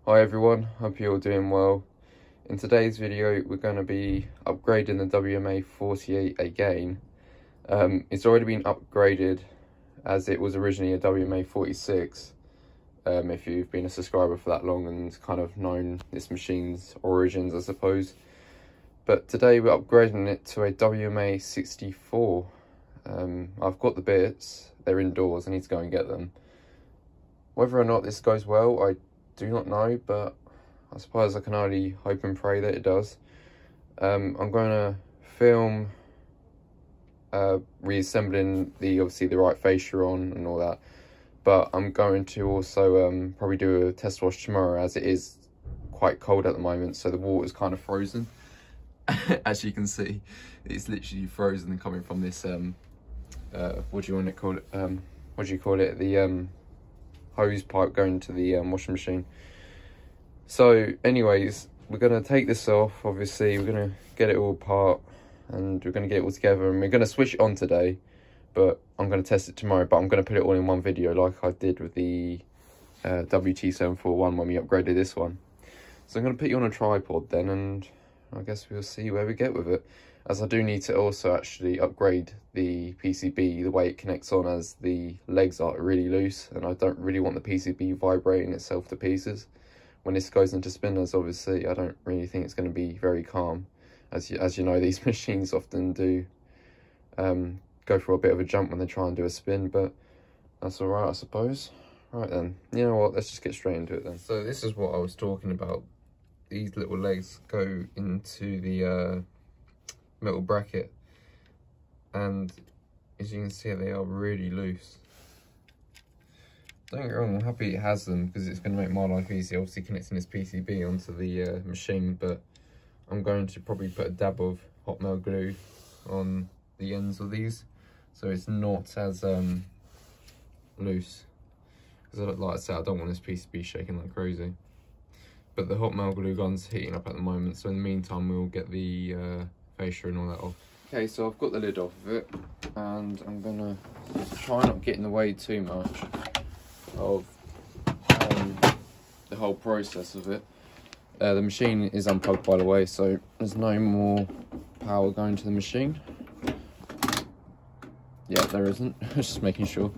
Hi everyone, hope you're all doing well. In today's video we're going to be upgrading the WMA48 again. It's already been upgraded as it was originally a WMA46. If you've been a subscriber for that long and kind of known this machine's origins, I suppose. But today we're upgrading it to a WMA64. I've got the bits, they're indoors, I need to go and get them. Whether or not this goes well, I do not know, but I suppose I can only hope and pray that it does. I'm going to film reassembling obviously the right fascia on and all that, but I'm going to also probably do a test wash tomorrow, as it is quite cold at the moment, so the water's kind of frozen. As you can see, it's literally frozen and coming from this what do you want to call it, what do you call it, the hose pipe going to the washing machine. So anyways, we're going to take this off. Obviously we're going to get it all apart and we're going to get it all together, and we're going to switch it on today, but I'm going to test it tomorrow. But I'm going to put it all in one video like I did with the WT741 when we upgraded this one. So I'm going to put you on a tripod then, and I guess we'll see where we get with it, as I do need to also actually upgrade the PCB, the way it connects on, as the legs are really loose and I don't really want the PCB vibrating itself to pieces. When this goes into spinners, obviously I don't really think it's going to be very calm. As you know, these machines often do go for a bit of a jump when they try and do a spin, but that's alright, I suppose. Right then, you know what, let's just get straight into it then. So this is what I was talking about. These little legs go into the metal bracket, and as you can see, they are really loose. Don't get me wrong, I'm happy it has them because it's going to make my life easier, obviously connecting this PCB onto the machine, but I'm going to probably put a dab of hot melt glue on the ends of these so it's not as loose, because like I said, I don't want this PCB shaking like crazy. But the hot melt glue gun's heating up at the moment, so in the meantime we'll get the fascia and all that off. Okay, so I've got the lid off of it, and I'm gonna try not get in the way too much of the whole process of it. The machine is unplugged, by the way, so there's no more power going to the machine. Yeah, there isn't. Just making sure.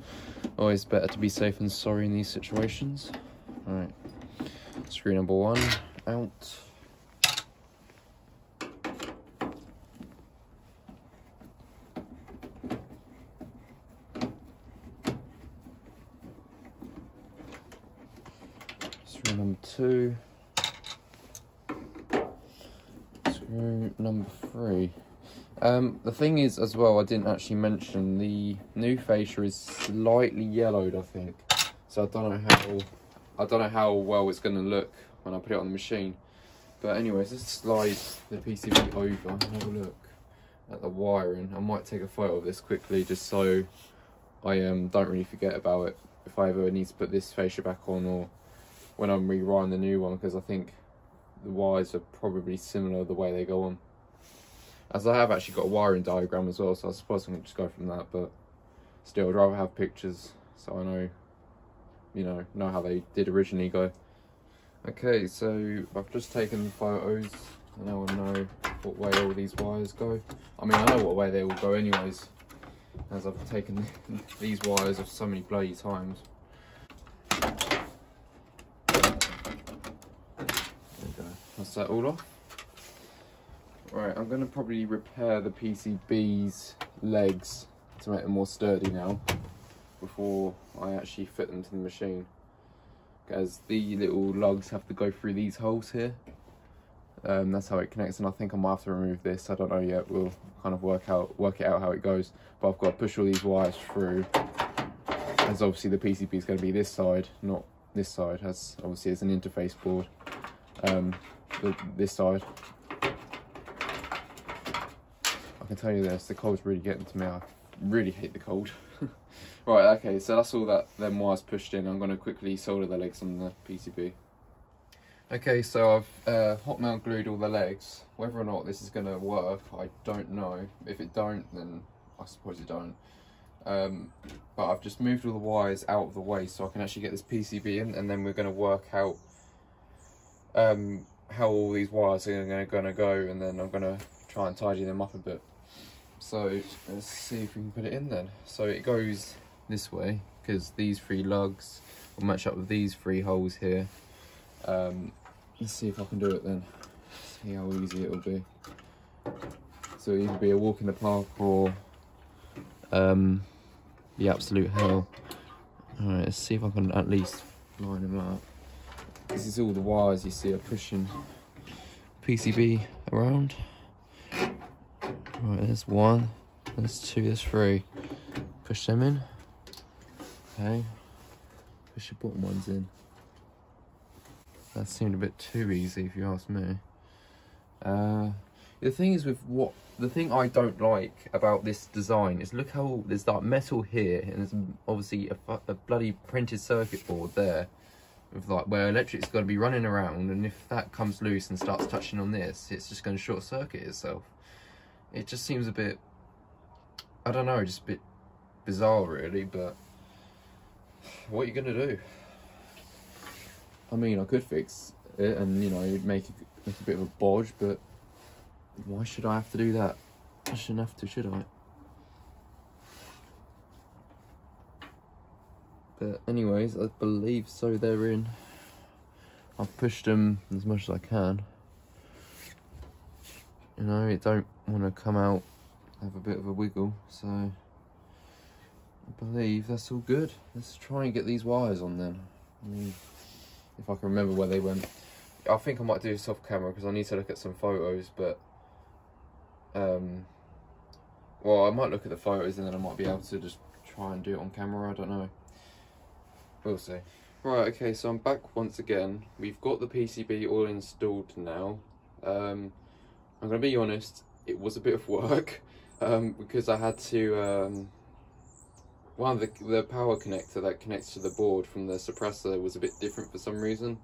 Always better to be safe than sorry in these situations. Alright, screw number one out. Screw number two. Screw number three. The thing is, as well, I didn't actually mention the new fascia is slightly yellowed, I think. So I don't know how well it's going to look when I put it on the machine. But anyways, let's slide the PCB over and have a look at the wiring. I might take a photo of this quickly just so I don't really forget about it if I ever need to put this fascia back on, or when I'm rewiring the new one, because I think the wires are probably similar the way they go on. As I have actually got a wiring diagram as well, so I suppose I'm going to just go from that, but still I'd rather have pictures so I know, you know how they did originally go. Okay, so I've just taken photos, and now I know what way all these wires go. I mean, I know what way they all go anyways, as I've taken these wires off so many bloody times. There we go, that's that all off. Right, I'm going to probably repair the PCB's legs to make them more sturdy now, before I actually fit them to the machine, because the little lugs have to go through these holes here. That's how it connects, and I think I might have to remove this. I don't know yet. We'll kind of work it out how it goes. But I've got to push all these wires through, as obviously the PCB is going to be this side, not this side, as obviously it's an interface board. This side. I can tell you this, the cold's really getting to me. I really hate the cold. Right, okay, so that's all that them wires pushed in. I'm going to quickly solder the legs on the PCB. Okay, so I've hot melt glued all the legs. Whether or not this is going to work, I don't know. If it don't, then I suppose it don't. But I've just moved all the wires out of the way so I can actually get this PCB in, and then we're going to work out how all these wires are gonna go, and then I'm gonna try and tidy them up a bit. So let's see if we can put it in then. So it goes this way because these 3 lugs will match up with these 3 holes here. Let's see if I can do it then. See how easy it'll be. So it'll either be a walk in the park or the absolute hell. Alright, let's see if I can at least line them up. This is all the wires you see are pushing PCB around. Right, there's 1, there's 2, there's 3. Push them in. Okay. Push the bottom ones in. That seemed a bit too easy if you ask me. The thing is the thing I don't like about this design is look how there's like metal here, and there's obviously a bloody printed circuit board there with like where electric's got to be running around, and if that comes loose and starts touching on this, it's just going to short circuit itself. It just seems a bit, I don't know, just a bit bizarre really, but what are you going to do? I mean, I could fix it and, you know, make a bit of a bodge, but why should I have to do that? I shouldn't have to, should I? But anyways, I believe so they're in. I've pushed them as much as I can. You know, it don't want to come out, have a bit of a wiggle, so I believe that's all good. Let's try and get these wires on then. I mean, if I can remember where they went. I think I might do this off camera because I need to look at some photos, but well, I might look at the photos and then I might be able to just try and do it on camera, I don't know. We'll see. Right, okay, so I'm back once again. We've got the PCB all installed now. I'm going to be honest, it was a bit of work because I had to, one of the power connector that connects to the board from the suppressor was a bit different for some reason,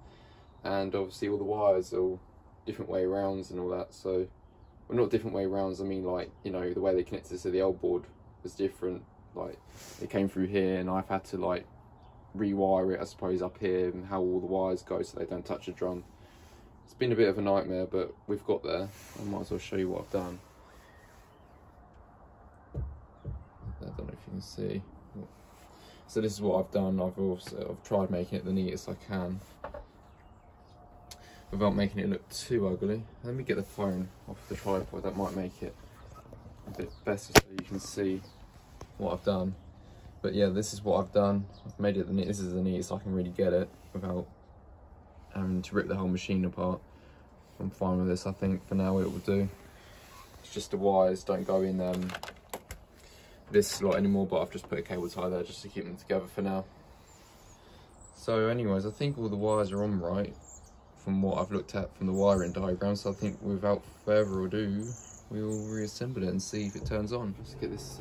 and obviously all the wires are all different way rounds and all that, so, well, not different way rounds, I mean like, you know, the way they connected to the old board was different, like it came through here and I've had to like rewire it, I suppose, up here, and how all the wires go so they don't touch the drum. It's been a bit of a nightmare, but we've got there. I might as well show you what I've done. I don't know if you can see. So this is what I've done. I've tried making it the neatest I can without making it look too ugly. Let me get the phone off the tripod, that might make it a bit better so you can see what I've done. But yeah, this is what I've done. I've made it this is the neatest I can really get it without having to rip the whole machine apart. I'm fine with this, I think for now it will do. It's just the wires don't go in this slot anymore, but I've just put a cable tie there just to keep them together for now. So anyways, I think all the wires are on right from what I've looked at from the wiring diagram, so I think without further ado we'll reassemble it and see if it turns on. Let's get this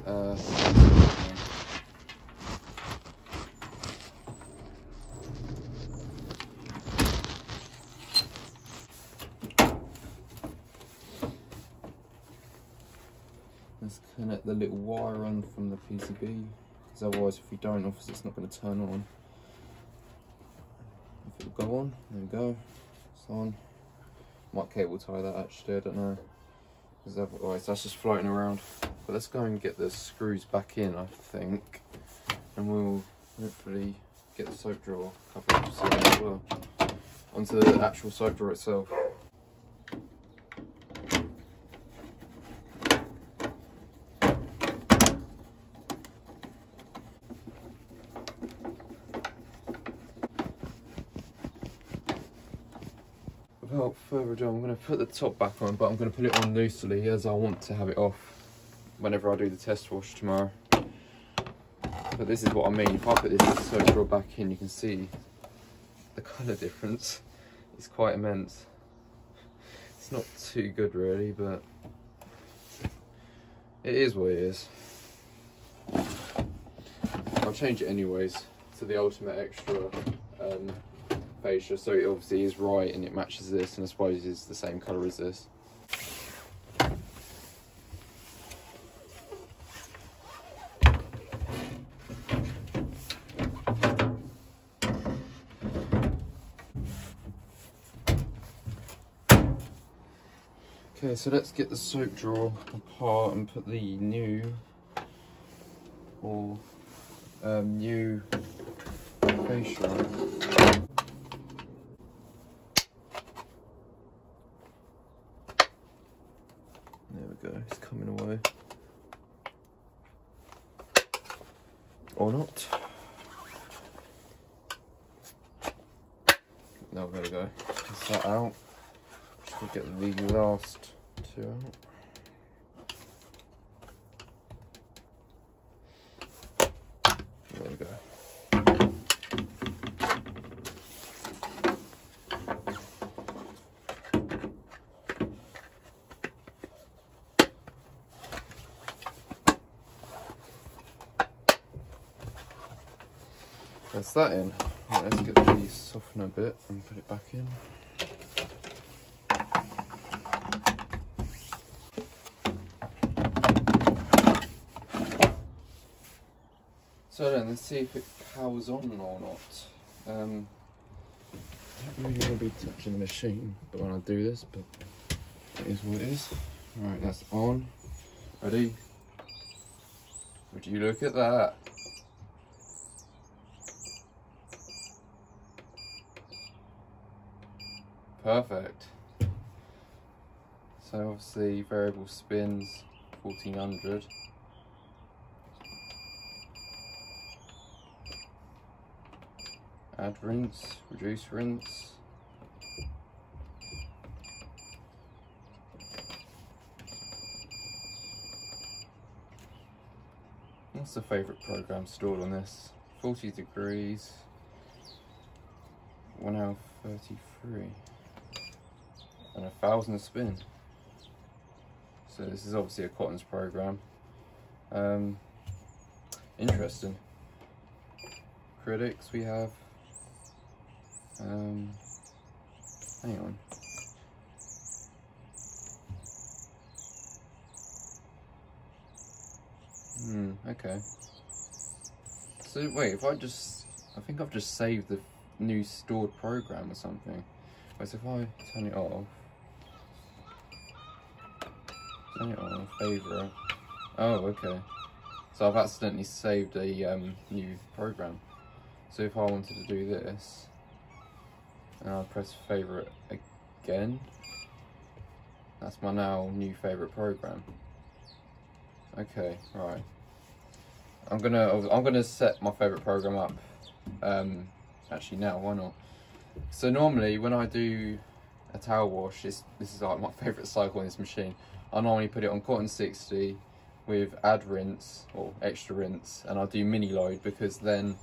let's connect the little wire on from the PCB, because otherwise if we don't, obviously it's not going to turn on. If it'll go on, there we go, it's on. Might cable tie that actually, I don't know, because otherwise that's just floating around. But let's go and get the screws back in, I think, and we'll hopefully get the soap drawer cover up soon as well, onto the actual soap drawer itself. Without further ado, I'm going to put the top back on, but I'm going to put it on loosely as I want to have it off whenever I do the test wash tomorrow. But this is what I mean. If I put this soap drawer back in, you can see the colour difference. It's quite immense. It's not too good really, but it is what it is. I'll change it anyways to the Ultima Extra fascia, so it obviously is right and it matches this, and I suppose it's the same colour as this. Okay, so let's get the soap drawer apart and put the new facial on. There we go, it's coming away. Or not. No, there we go. Just that out. We'll get the last two out. There we go. That's that in. Right, let's get the softener bit and put it back in. So then, let's see if it powers on or not. I don't really want to be touching the machine, but when I do this, but it is what it is. Right, that's on. Ready? Would you look at that? Perfect. So obviously variable spins 1400. Add rinse, reduce rinse. What's the favourite program stored on this? 40 degrees, 1 hour 33, and 1,000 spin. So this is obviously a Cotton's program. Interesting. Critics we have. Hang on. Okay. So wait, if I think I've just saved the new stored program or something. Wait, so if I turn it off, favourite. Oh, okay. So I've accidentally saved a new program. So if I wanted to do this, and I'll press favourite again, that's my now new favourite program. Okay, right. I'm gonna set my favourite program up. Actually now, why not? So normally when I do a towel wash, this is like my favourite cycle in this machine. I normally put it on cotton 60 with add rinse or extra rinse, and I'll do mini load, because then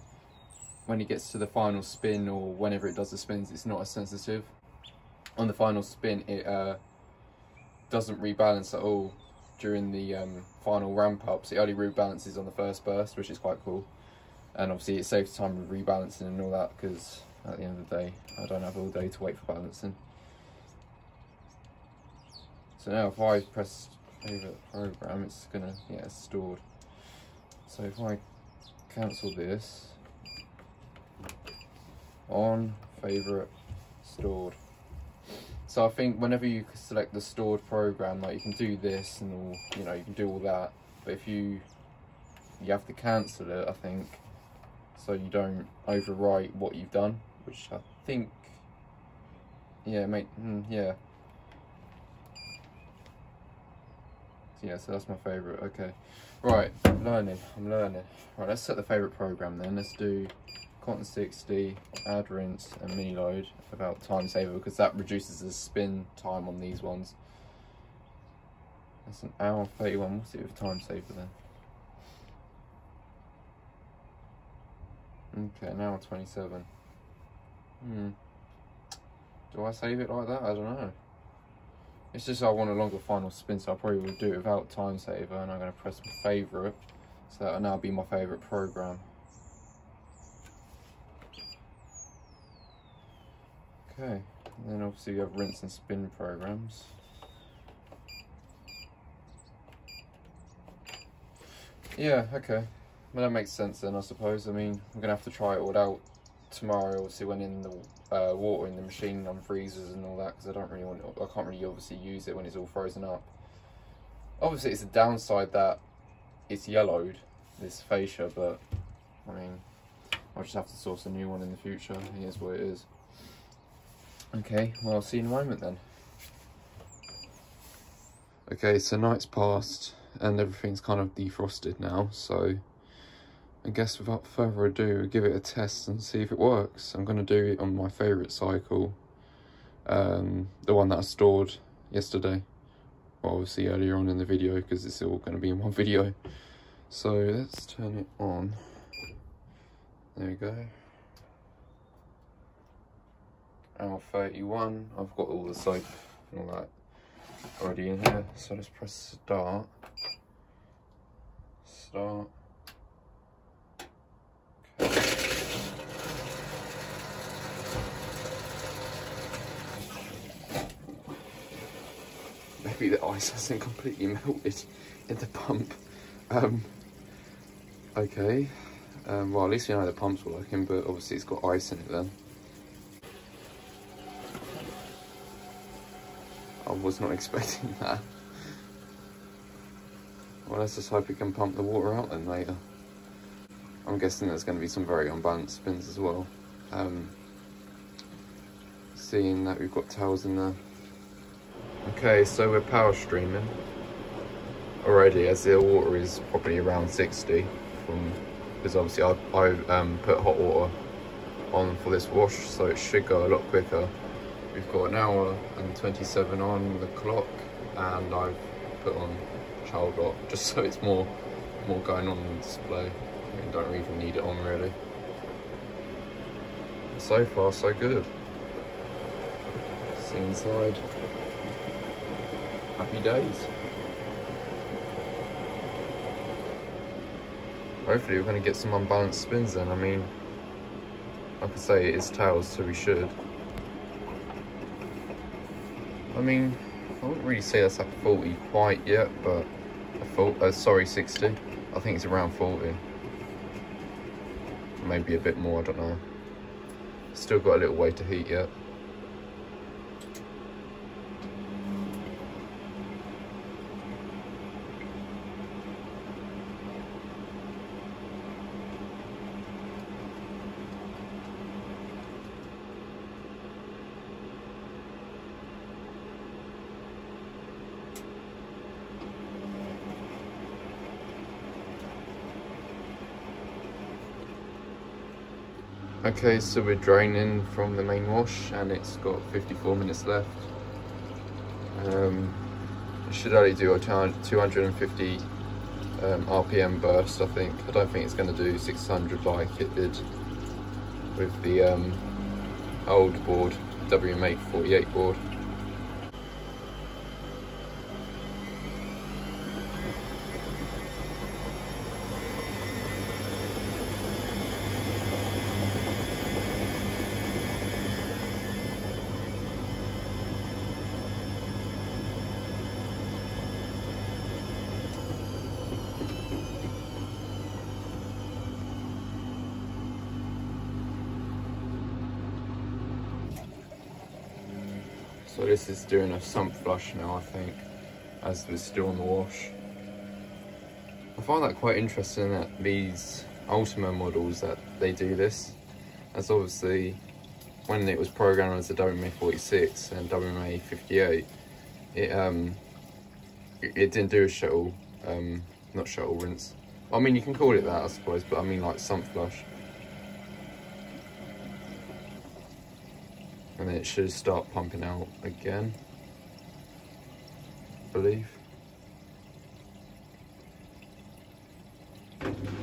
when it gets to the final spin, or whenever it does the spins, it's not as sensitive. On the final spin, it doesn't rebalance at all during the final ramp up, so it only rebalances on the first burst, which is quite cool. And obviously it saves time with rebalancing and all that, because at the end of the day I don't have all day to wait for balancing. So now if I press favourite program, it's gonna, yeah, it's stored. So if I cancel this, on favourite stored. So I think whenever you select the stored program, like you can do this and all, you know, you can do all that, but if you have to cancel it, I think, so you don't overwrite what you've done, which I think, yeah, yeah. Yeah, so that's my favourite. Okay, right, I'm learning. Right, let's set the favourite program then. Let's do cotton 60, add rinse and mini load about time saver, because that reduces the spin time on these ones. That's an hour 31. What's it with time saver then? Okay, an hour 27. Do I save it like that? I don't know. It's just I want a longer final spin, so I probably would do it without time saver, and I'm going to press my favourite, so that'll now be my favourite program. Okay, and then obviously you have rinse and spin programs. Yeah, okay. Well, that makes sense then, I suppose. I mean, I'm going to have to try it all out tomorrow, obviously, when in the water in the machine unfreezes and all that, because I can't really obviously use it when it's all frozen up. Obviously, it's a downside that it's yellowed, this fascia, but I mean, I'll just have to source a new one in the future. Here's what it is. Okay, well, I'll see you in a moment then. Okay, so night's passed and everything's kind of defrosted now, so I guess without further ado, give it a test and see if it works. I'm going to do it on my favourite cycle, the one that I stored yesterday, well, obviously earlier on in the video, because it's all going to be in one video. So let's turn it on. There we go. Hour 31. I've got all the soap and all that already in here, so let's press start. Start. Maybe the ice hasn't completely melted in the pump. Okay, well, at least you know the pump's working, but obviously it's got ice in it then. I was not expecting that. Well, let's just hope it can pump the water out then later. I'm guessing there's going to be some very unbalanced spins as well. Seeing that we've got towels in there. Okay, so we're power streaming already, as the water is probably around 60 because obviously I put hot water on for this wash, so it should go a lot quicker. We've got an hour and 27 on the clock, and I've put on child lock just so it's more going on the display. I mean, don't even need it on really. So far so good. See inside. Happy days. Hopefully we're going to get some unbalanced spins then. I mean, like I say, it is tails, so we should. I mean, I wouldn't really say that's like 40 quite yet, but sorry, 60. I think it's around 40. Maybe a bit more, I don't know. Still got a little way to heat yet. Okay, so we're draining from the main wash and it's got 54 minutes left. It should only do a 250 RPM burst, I think. I don't think it's going to do 600 like it did with the old board, WMA48 board. So this is doing a sump flush now, I think, as we're still on the wash. I find that quite interesting that these Ultima models that they do this, as obviously when it was programmed as a WMA46 and WMA48, it didn't do a shuttle, not shuttle rinse. I mean, you can call it that, I suppose, but I mean like sump flush. And then it should start pumping out again, I believe.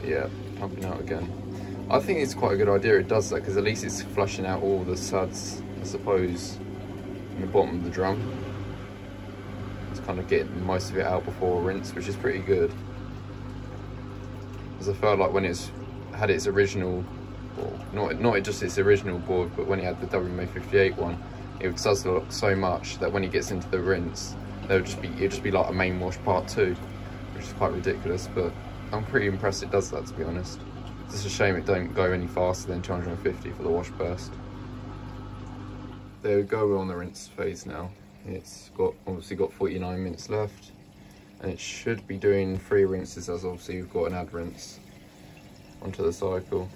Yeah, pumping out again. I think it's quite a good idea it does that, because at least it's flushing out all the suds, I suppose, in the bottom of the drum. It's kind of getting most of it out before a rinse, which is pretty good. Because I felt like when it's had its original, not just its original board, but when he had the WMA58 one, it would suzzle so much that when he gets into the rinse, it'd just be like a main wash part 2, which is quite ridiculous, but I'm pretty impressed it does that, to be honest. It's just a shame it don't go any faster than 250 for the wash burst. There we go, we're on the rinse phase now. It's obviously got 49 minutes left, and it should be doing 3 rinses, as obviously we've got an ad rinse onto the cycle.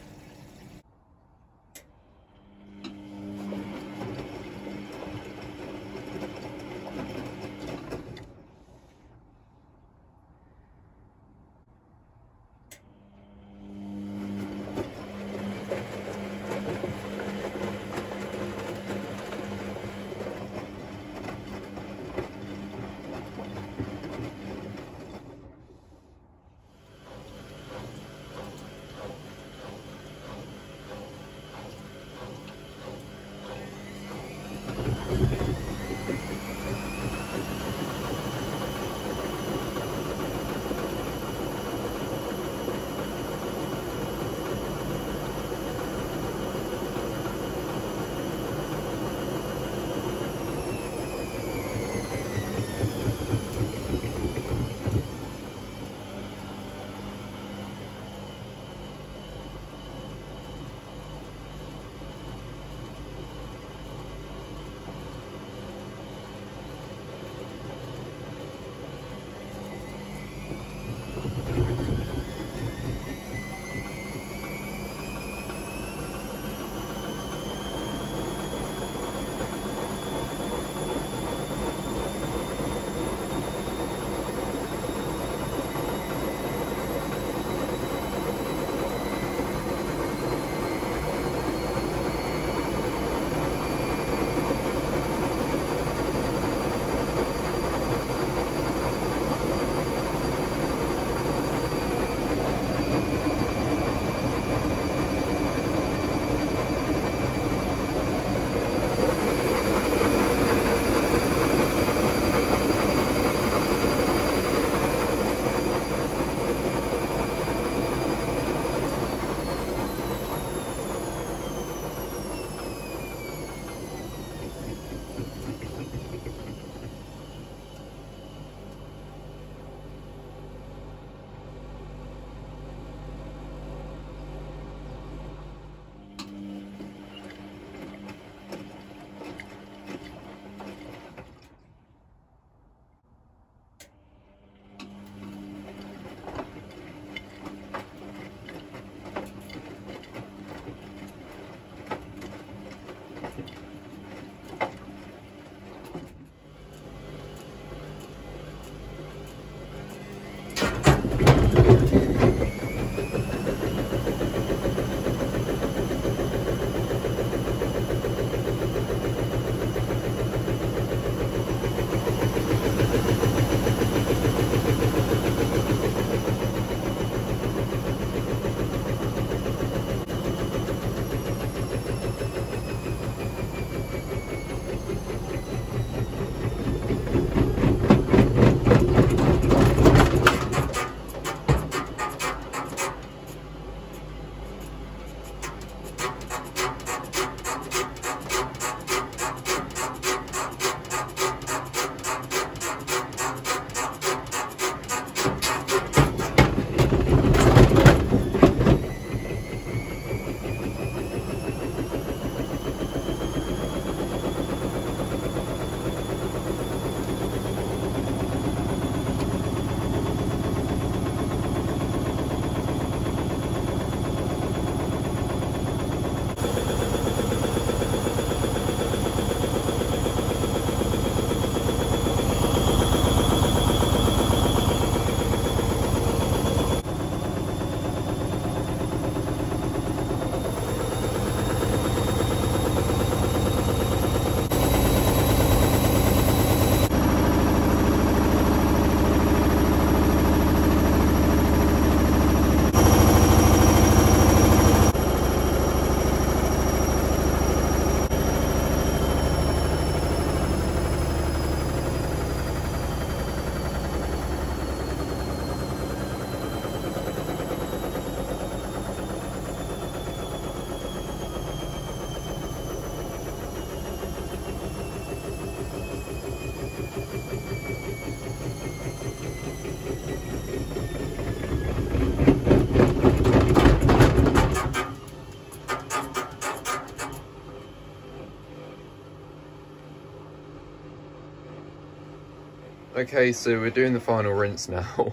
Okay, so we're doing the final rinse now,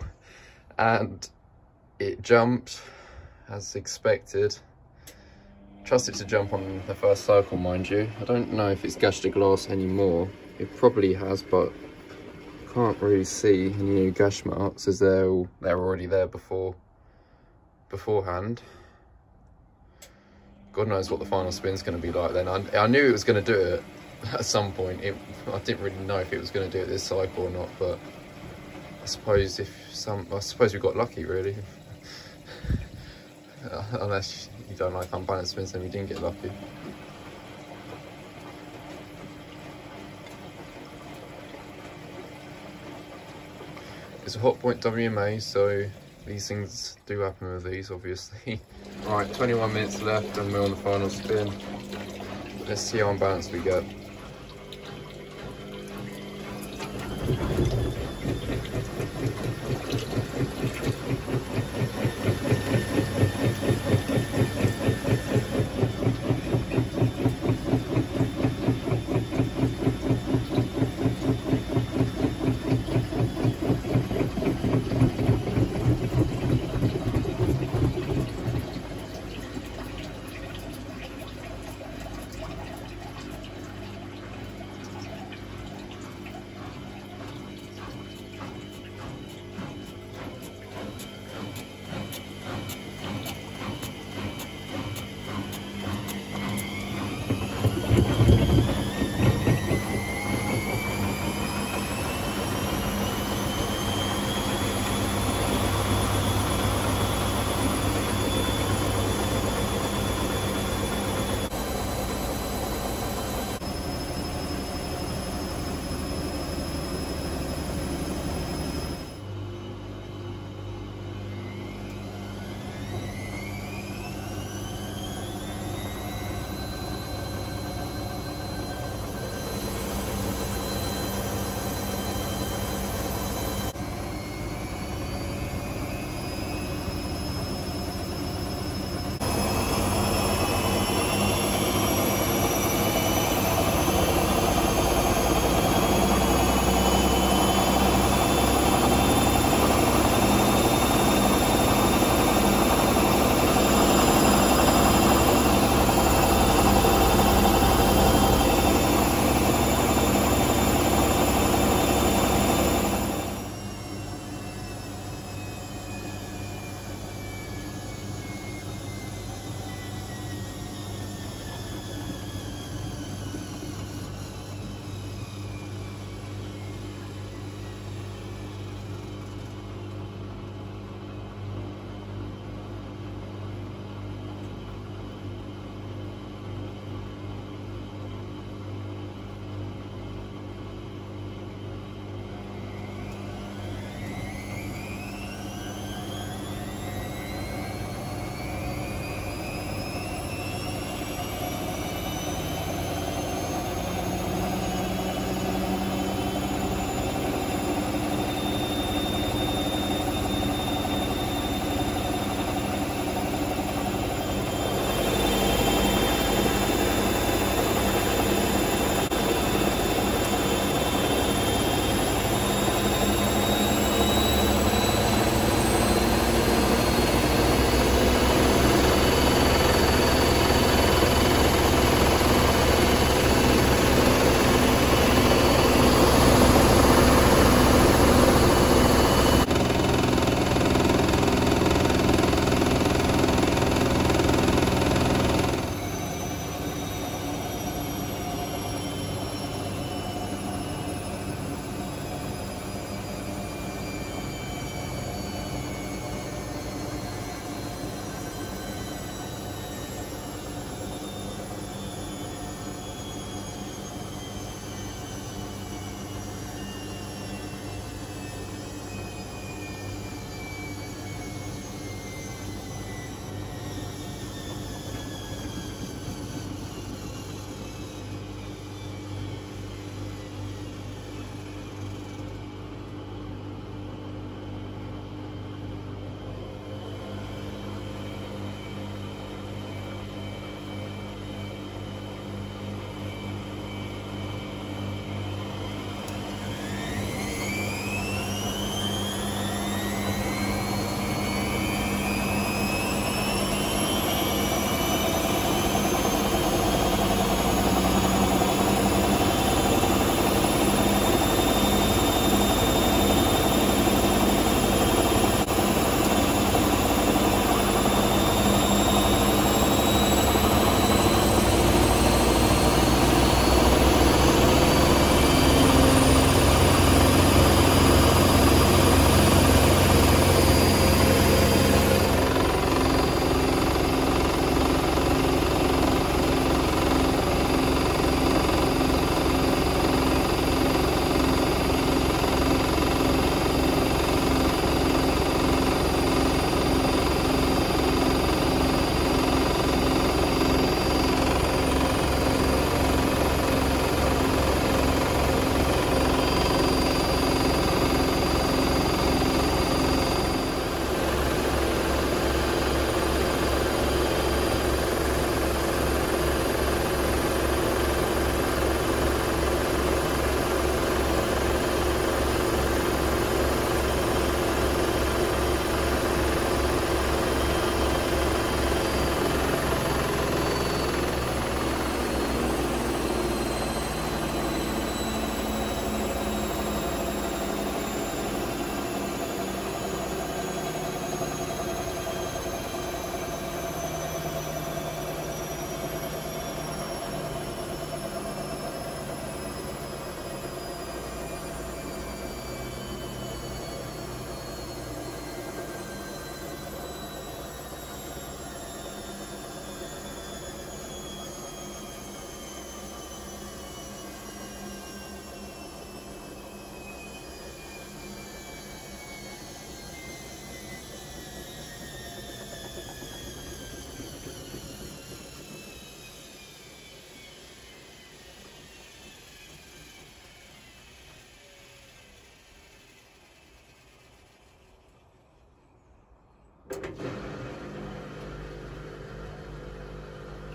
and it jumped as expected. Trust it to jump on the first cycle, mind you. I don't know if it's gashed the glass anymore. It probably has, but can't really see any new gash marks as they're already there beforehand. God knows what the final spin's going to be like then. I knew it was going to do it at some point. I didn't really know if it was going to do it this cycle or not, but I suppose we got lucky, really. Unless you don't like unbalanced spins, then we didn't get lucky. It's a Hotpoint WMA, so these things do happen with these, obviously. Right, 21 minutes left and we're on the final spin. Let's see how unbalanced we get.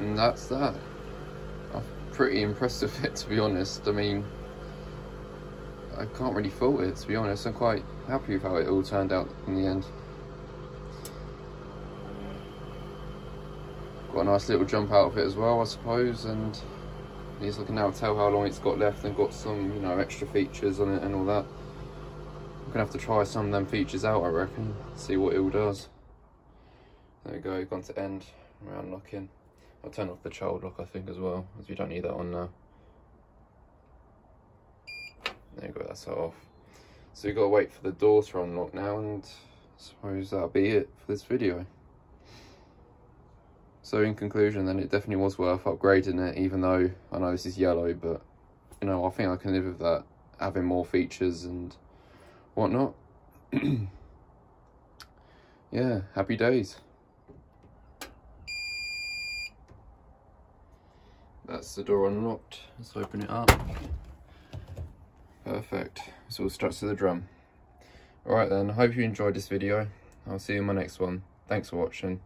And that's that. I'm pretty impressed with it, to be honest. I mean, I can't really fault it, to be honest. I'm quite happy with how it all turned out in the end. Got a nice little jump out of it as well, I suppose, and at least I can now tell how long it's got left and got some, you know, extra features on it and all that. I'm gonna have to try some of them features out, I reckon, see what it all does. There we go, gone to end, around locking. I'll turn off the child lock, I think, as well, as we don't need that on now. There you go, that's that off. So you've got to wait for the door to unlock now, and I suppose that'll be it for this video. So in conclusion then, it definitely was worth upgrading it, even though I know this is yellow, but you know, I think I can live with that, having more features and whatnot. Yeah, happy days. That's the door unlocked. Let's open it up. Perfect. It's all strapped to the drum. Alright then, I hope you enjoyed this video. I'll see you in my next one. Thanks for watching.